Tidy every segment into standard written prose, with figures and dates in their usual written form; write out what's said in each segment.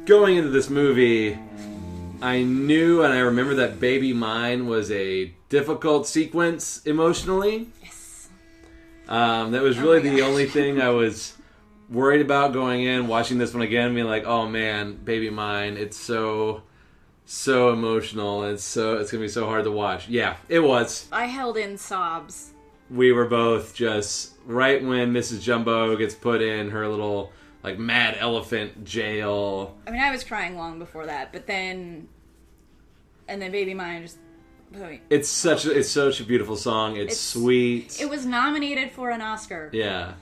going into this movie, I knew and I remember that Baby Mine was a difficult sequence emotionally. Yes. That was really the only thing I was worried about going in, watching this one again, being like, oh man, Baby Mine, it's so emotional, and it's gonna be so hard to watch. Yeah, it was. I held in sobs. We were both just, right when Mrs. Jumbo gets put in her little, like, mad elephant jail. I mean, I was crying long before that, but then... And then Baby Mine just... It's such a beautiful song. It's sweet. It was nominated for an Oscar. Yeah.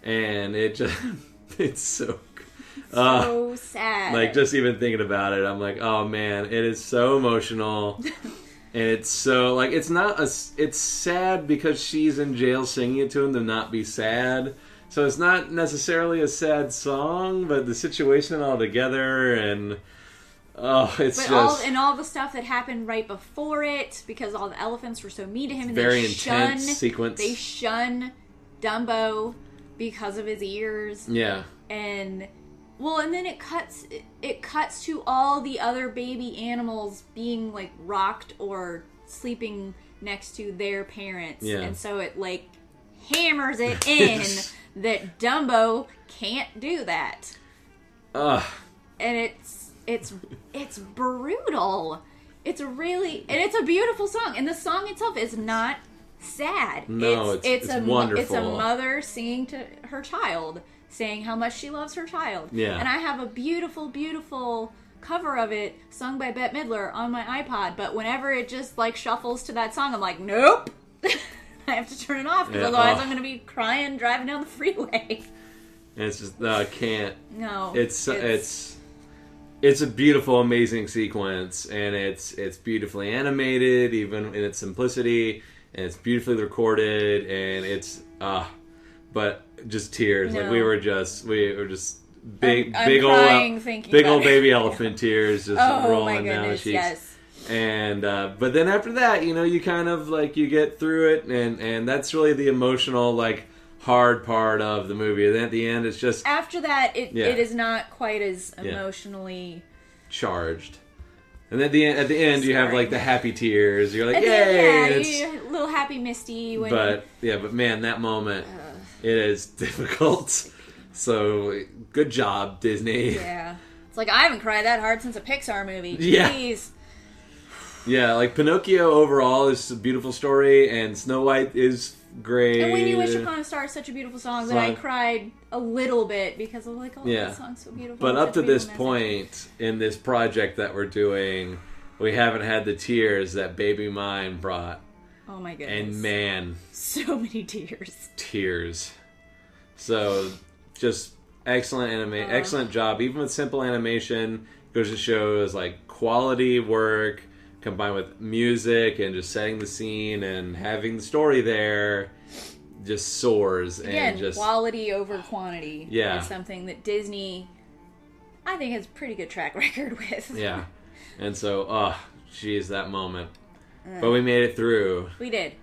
And it just... It's so... So sad. Like, just even thinking about it, I'm like, oh man, it is so emotional. And it's so, like, it's sad because she's in jail singing it to him to not be sad. So it's not necessarily a sad song, but the situation all together and... Oh, it's all the stuff that happened right before it, because all the elephants were so mean to him, and very intense sequence. They shun Dumbo because of his ears. Yeah. And then it cuts to all the other baby animals being like rocked or sleeping next to their parents. Yeah. And so it like hammers it in that Dumbo can't do that. Ugh. And it's brutal. It's a beautiful song, and the song itself is not sad. No, it's wonderful. It's a mother singing to her child, saying how much she loves her child. Yeah. And I have a beautiful, beautiful cover of it sung by Bette Midler on my iPod, but whenever it just like shuffles to that song, I'm like, nope. I have to turn it off, because otherwise I'm going to be crying driving down the freeway. And it's just, no, I can't. No. It's a beautiful, amazing sequence, and it's beautifully animated, even in its simplicity, and it's beautifully recorded, and it's but just tears. No. Like we were just big old old baby elephant tears just rolling down the cheeks. Yes. And but then after that, you kind of like you get through it, and that's really the emotional like hard part of the movie. And then at the end, it's just after that, it is not quite as emotionally charged. And at the end, you have like the happy tears. You're like, yay! A little happy misty. But man, that moment, it is difficult. So good job, Disney. Yeah, it's like I haven't cried that hard since a Pixar movie. Yeah. Jeez. Yeah, like Pinocchio overall is a beautiful story, and Snow White is great. And When You Wish Upon a Star is such a beautiful song that I cried a little bit because I'm like, that song's so beautiful. But up to this point in this project that we're doing, we haven't had the tears that Baby Mine brought. Oh my goodness. And man, so many tears. Tears. So just excellent excellent job. Even with simple animation, goes to show is like quality work combined with music and just setting the scene and having the story there just soars. Again, and just quality over quantity. Yeah. Is something that Disney, I think, has a pretty good track record with. Yeah. And so, geez, that moment. But we made it through. We did.